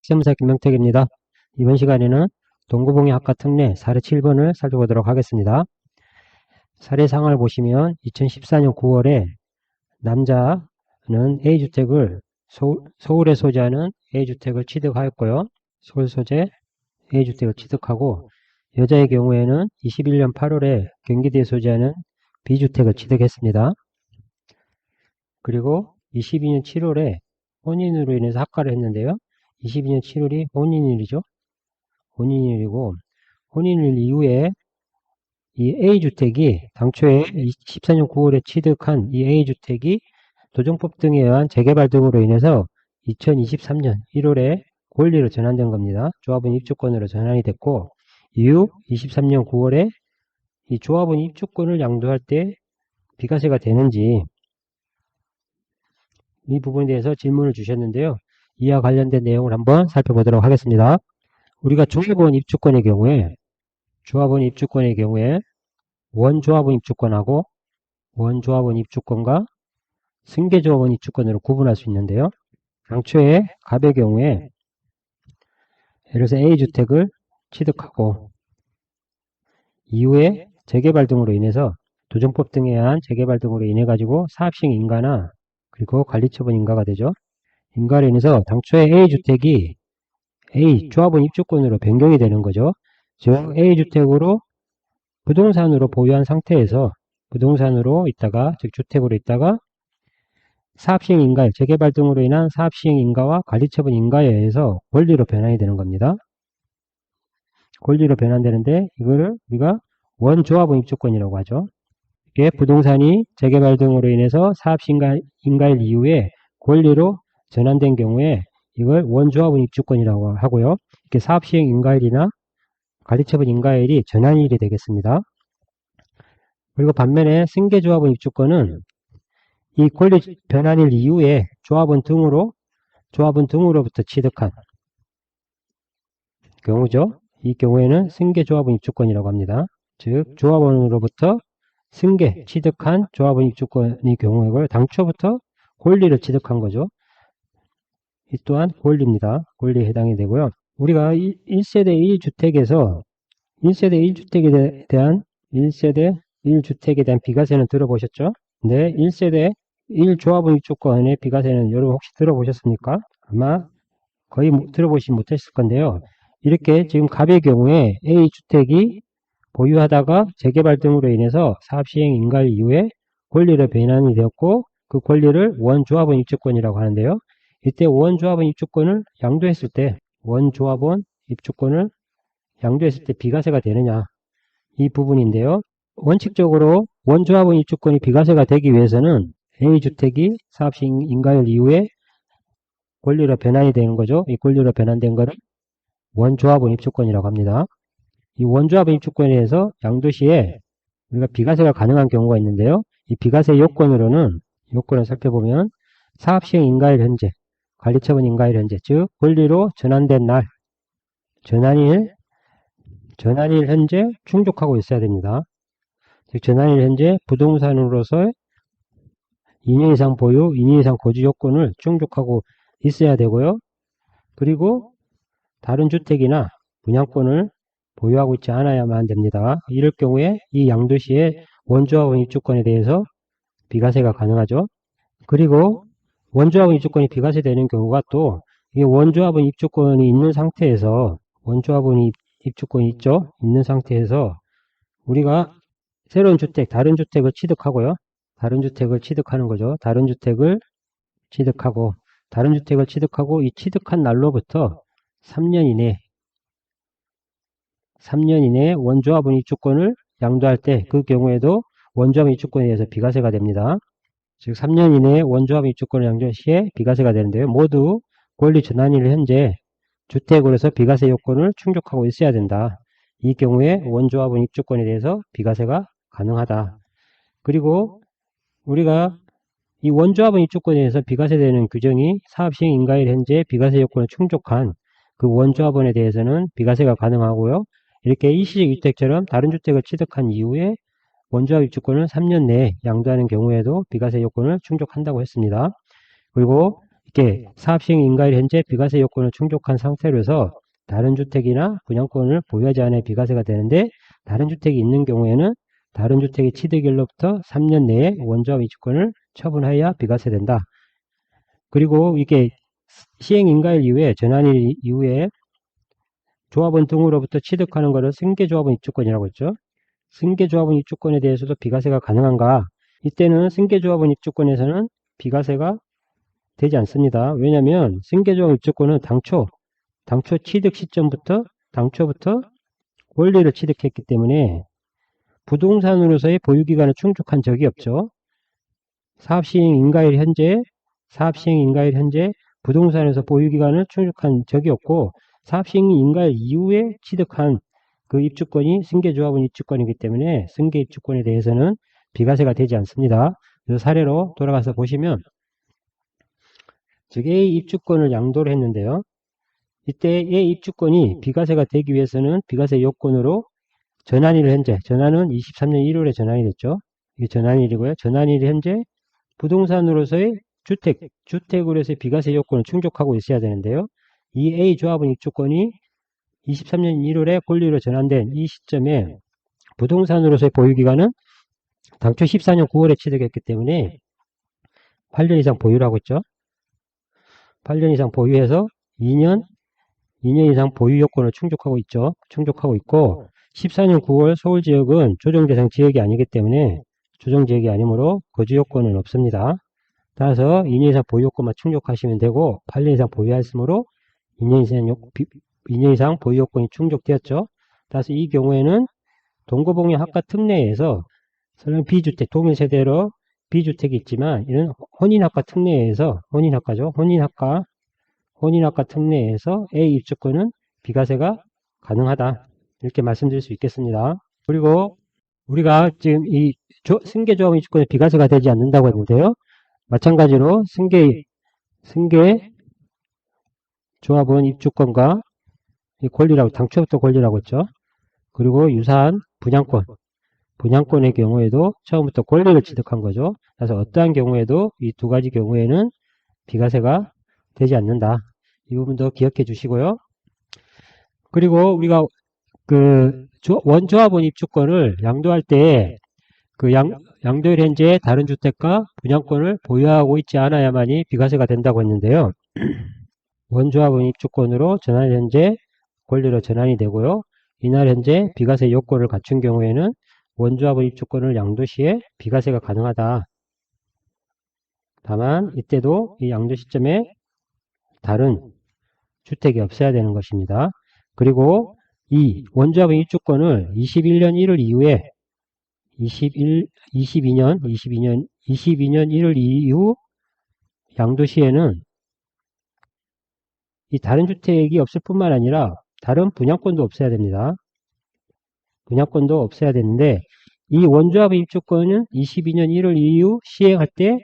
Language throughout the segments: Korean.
시험사 김명택입니다. 이번 시간에는 동구봉의 학과 특례 사례 7번을 살펴보도록 하겠습니다. 사례상을 보시면 2014년 9월에 남자는 A주택을 서울에 소재하는 A주택을 취득하였고요. 서울 소재 A주택을 취득하고 여자의 경우에는 21년 8월에 경기도에 소재하는 B주택을 취득했습니다. 그리고 22년 7월에 혼인으로 인해서 합가를 했는데요. 22년 7월이 혼인일이죠. 혼인일이고 혼인일 이후에 이 A주택이 당초에 14년 9월에 취득한 이 A주택이 도정법 등에 의한 재개발 등으로 인해서 2023년 1월에 권리로 전환된 겁니다. 조합원 입주권으로 전환이 됐고 이후 23년 9월에 이 조합원 입주권을 양도할 때 비과세가 되는지 이 부분에 대해서 질문을 주셨는데요. 이와 관련된 내용을 한번 살펴보도록 하겠습니다. 우리가 조합원 입주권의 경우에 원조합원 입주권하고 원조합원 입주권과 승계조합원 입주권으로 구분할 수 있는데요. 당초에 갑의 경우에 예를 들어서 A주택을 취득하고 이후에 재개발 등으로 인해서 도정법 등에 의한 재개발 등으로 인해 가지고 사업시행 인가나 그리고 관리처분 인가가 되죠. 인가로 인해서 당초에 A주택이 A 조합원 입주권으로 변경이 되는 거죠. 즉 A주택으로 부동산으로 보유한 상태에서 부동산으로 있다가 즉 주택으로 있다가 사업시행 인가, 재개발 등으로 인한 사업시행 인가와 관리처분 인가에 의해서 권리로 변환이 되는 겁니다. 권리로 변환되는데 이거를 우리가 원조합원 입주권이라고 하죠. 이게 부동산이 재개발 등으로 인해서 사업시행 인가일 이후에 권리로 전환된 경우에 이걸 원조합원 입주권이라고 하고요. 이렇게 사업시행 인가일이나 관리처분 인가일이 전환일이 되겠습니다. 그리고 반면에 승계조합원 입주권은 이 권리 변환일 이후에 조합원 등으로부터 취득한 경우죠. 이 경우에는 승계조합원 입주권이라고 합니다. 즉 조합원으로부터 취득한 조합원 입주권의 경우이고요. 당초부터 권리를 취득한 거죠. 이 또한 권리입니다. 권리에 해당이 되고요. 우리가 1세대 1주택에서 1세대 1주택에 대한 비과세는 들어보셨죠? 네, 1세대 1조합원 입주권의 비과세는 여러분 혹시 들어보셨습니까? 아마 거의 들어보시지 못했을 건데요. 이렇게 지금 갑의 경우에 A주택이 보유하다가 재개발 등으로 인해서 사업시행 인가일 이후에 권리로 변환이 되었고 그 권리를 원조합원 입주권이라고 하는데요. 이때 원조합원 입주권을 양도했을 때 비과세가 되느냐 이 부분인데요. 원칙적으로 원조합원 입주권이 비과세가 되기 위해서는 A주택이 사업시행 인가일 이후에 권리로 변환이 되는 거죠. 이 권리로 변환된 것을 원조합원 입주권이라고 합니다. 이 원조합원 입주권에 대해서 양도시에 우리가 비과세가 가능한 경우가 있는데요. 이 비과세 요건을 살펴보면 사업시행 인가일 현재, 관리처분 인가일 현재, 즉 권리로 전환된 날, 전환일 현재 충족하고 있어야 됩니다. 즉 전환일 현재 부동산으로서 2년 이상 보유, 2년 이상 거주 요건을 충족하고 있어야 되고요. 그리고 다른 주택이나 분양권을 보유하고 있지 않아야만 됩니다. 이럴 경우에 이 양도시에 원조합원 입주권에 대해서 비과세가 가능하죠. 그리고 원조합원 입주권이 비과세되는 경우가 또 이 원조합원 입주권이 있는 상태에서 있는 상태에서 우리가 새로운 주택, 다른 주택을 취득하고요. 다른 주택을 취득하는 거죠. 다른 주택을 취득하고 이 취득한 날로부터 3년 이내에 원조합원 입주권을 양도할 때 그 경우에도 원조합원 입주권에 의해서 비과세가 됩니다. 즉 3년 이내에 원조합원 입주권을 양도할 시에 비과세가 되는데요. 모두 권리 전환일 현재 주택으로서 비과세 요건을 충족하고 있어야 된다. 이 경우에 원조합원 입주권에 대해서 비과세가 가능하다. 그리고 우리가 이 원조합원 입주권에 대해서 비과세되는 규정이 사업시행 인가일 현재 비과세 요건을 충족한 그 원조합원에 대해서는 비과세가 가능하고요. 이렇게 일시적 주택처럼 다른 주택을 취득한 이후에 원조합 입주권을 3년 내에 양도하는 경우에도 비과세 요건을 충족한다고 했습니다. 그리고 이렇게 사업시행 인가일 현재 비과세 요건을 충족한 상태로서 다른 주택이나 분양권을 보유하지 않아 비과세가 되는데, 다른 주택이 있는 경우에는 다른 주택의 취득일로부터 3년 내에 원조합 입주권을 처분하여야 비과세된다. 그리고 이게 시행 인가일 이후에, 전환일 이후에 조합원 등으로부터 취득하는 것을 승계조합원 입주권이라고 했죠. 승계조합원 입주권에 대해서도 비과세가 가능한가? 이때는 승계조합원 입주권에서는 비과세가 되지 않습니다. 왜냐하면 승계조합원 입주권은 당초 취득 시점부터 당초부터 권리를 취득했기 때문에 부동산으로서의 보유기간을 충족한 적이 없죠. 사업시행 인가일 현재 부동산에서 보유기간을 충족한 적이 없고, 사업시행 인가일 이후에 취득한 그 입주권이 승계조합원 입주권이기 때문에 승계 입주권에 대해서는 비과세가 되지 않습니다. 그래서 사례로 돌아가서 보시면, 즉 A 입주권을 양도를 했는데요. 이때 A 입주권이 비과세가 되기 위해서는 비과세 요건으로 전환일 현재, 전환은 23년 1월에 전환이 됐죠. 이게 전환일이고요. 전환일 현재 부동산으로서의 주택으로서의 비과세 요건을 충족하고 있어야 되는데요. 이 A 조합원 입주권이 23년 1월에 권리로 전환된 이 시점에 부동산으로서의 보유기간은 당초 14년 9월에 취득했기 때문에 8년 이상 보유라고 했죠. 8년 이상 보유해서 2년 이상 보유 요건을 충족하고 있고, 14년 9월 서울지역은 조정대상 지역이 아니기 때문에 조정지역이 아니므로 거주 요건은 없습니다. 따라서 2년 이상 보유 요건만 충족하시면 되고, 8년 이상 보유했으므로 2년 이상 보유 요건이 충족되었죠. 따라서 이 경우에는 동거봉양 학과 특례에서 설령 비주택, 동일세대로 비주택이 있지만, 이런 혼인학과 특례에서, 혼인학과 특례에서 A 입주권은 비과세가 가능하다. 이렇게 말씀드릴 수 있겠습니다. 그리고 우리가 지금 이 승계조합원 입주권에 비과세가 되지 않는다고 했는데요. 마찬가지로 승계조합원 입주권과 이 권리라고, 당초부터 권리라고 했죠. 그리고 유사한 분양권의 경우에도 처음부터 권리를 취득한 거죠. 그래서 어떠한 경우에도 이 두 가지 경우에는 비과세가 되지 않는다. 이 부분도 기억해 주시고요. 그리고 우리가 그 원조합원 입주권을 양도할 때 그 양도일 현재 다른 주택과 분양권을 보유하고 있지 않아야만이 비과세가 된다고 했는데요. 원조합원 입주권으로 전환 현재 권리로 전환이 되고요. 이날 현재 비과세 요건을 갖춘 경우에는 원조합원 입주권을 양도 시에 비과세가 가능하다. 다만 이때도 이 양도 시점에 다른 주택이 없어야 되는 것입니다. 그리고 이 원조합원 입주권을 21년 1월 이후에 22년 1월 이후 양도 시에는 이 다른 주택이 없을 뿐만 아니라 다른 분양권도 없어야 됩니다. 분양권도 없어야 되는데, 이 원조합원 입주권은 22년 1월 이후 시행할 때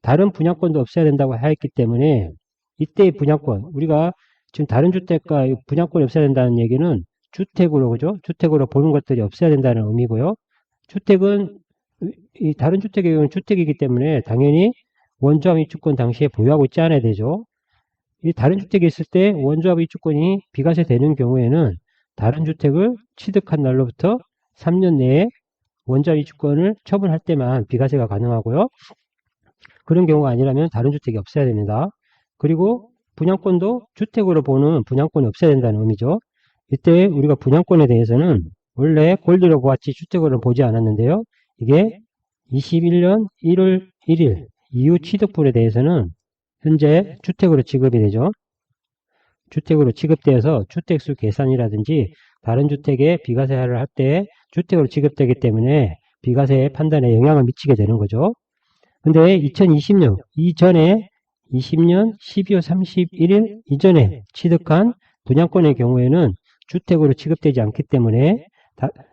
다른 분양권도 없어야 된다고 하였기 때문에, 이때의 분양권, 우리가 지금 다른 주택과 분양권이 없어야 된다는 얘기는 주택으로, 그죠? 주택으로 보는 것들이 없어야 된다는 의미고요. 주택은, 이 다른 주택의 경우는 주택이기 때문에 당연히 원조합 입주권 당시에 보유하고 있지 않아야 되죠. 이 다른 주택이 있을 때 원조합 입주권이 비과세 되는 경우에는 다른 주택을 취득한 날로부터 3년 내에 원조합 입주권을 처분할 때만 비과세가 가능하고요. 그런 경우가 아니라면 다른 주택이 없어야 됩니다. 그리고 분양권도 주택으로 보는 분양권이 없어야 된다는 의미죠. 이때 우리가 분양권에 대해서는 원래 권리로 보았지 주택으로 보지 않았는데요. 이게 21년 1월 1일 이후 취득분에 대해서는 현재 주택으로 지급이 되죠. 주택으로 취급되어서 주택수 계산이라든지 다른 주택에 비과세를 할 때 주택으로 지급되기 때문에 비과세 판단에 영향을 미치게 되는 거죠. 근데 2020년 이전에 20년 12월 31일 이전에 취득한 분양권의 경우에는 주택으로 취급되지 않기 때문에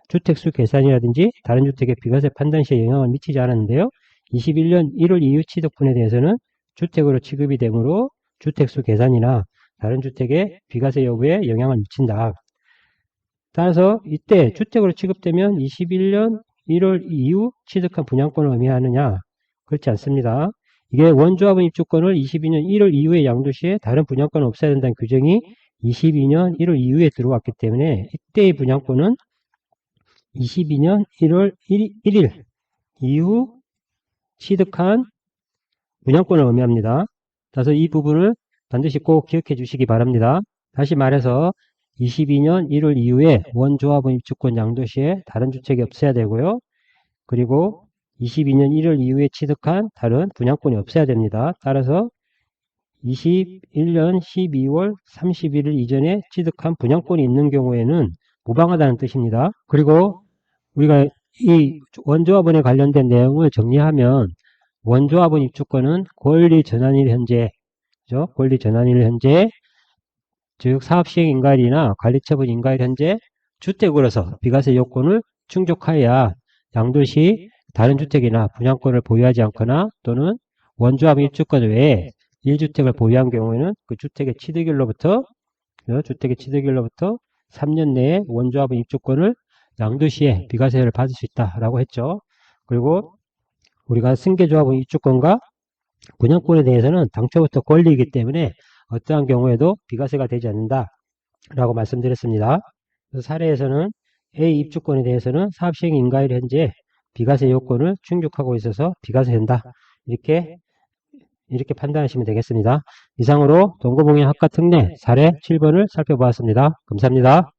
주택수 계산이라든지 다른 주택의 비과세 판단 시에 영향을 미치지 않았는데요. 21년 1월 이후 취득분에 대해서는 주택으로 취급이 되므로 주택수 계산이나 다른 주택의 비과세 여부에 영향을 미친다. 따라서 이때 주택으로 취급되면 21년 1월 이후 취득한 분양권을 의미하느냐? 그렇지 않습니다. 이게 원조합원 입주권을 22년 1월 이후에 양도시에 다른 분양권은 없어야 된다는 규정이 22년 1월 이후에 들어왔기 때문에 이때의 분양권은 22년 1월 1일 이후 취득한 분양권을 의미합니다. 그래서 이 부분을 반드시 꼭 기억해 주시기 바랍니다. 다시 말해서 22년 1월 이후에 원조합원 입주권 양도시에 다른 주택이 없어야 되고요. 그리고 22년 1월 이후에 취득한 다른 분양권이 없어야 됩니다. 따라서 21년 12월 31일 이전에 취득한 분양권이 있는 경우에는 무방하다는 뜻입니다. 그리고 우리가 이 원조합원에 관련된 내용을 정리하면 원조합원 입주권은 권리 전환일 현재, 그죠? 권리 전환일 현재, 즉 사업시행 인가일이나 관리처분 인가일 현재 주택으로서 비과세 요건을 충족하여야 양도시 다른 주택이나 분양권을 보유하지 않거나 또는 원조합원 입주권 외에 1주택을 보유한 경우에는 그 주택의 취득일로부터 3년 내에 원조합원 입주권을 양도시에 비과세를 받을 수 있다라고 했죠. 그리고 우리가 승계조합원 입주권과 분양권에 대해서는 당초부터 권리이기 때문에 어떠한 경우에도 비과세가 되지 않는다라고 말씀드렸습니다. 그래서 사례에서는 A 입주권에 대해서는 사업시행 인가일 현재 비과세 요건을 충족하고 있어서 비과세된다. 이렇게 판단하시면 되겠습니다. 이상으로 동거봉행 학과특례 사례 7번을 살펴보았습니다. 감사합니다.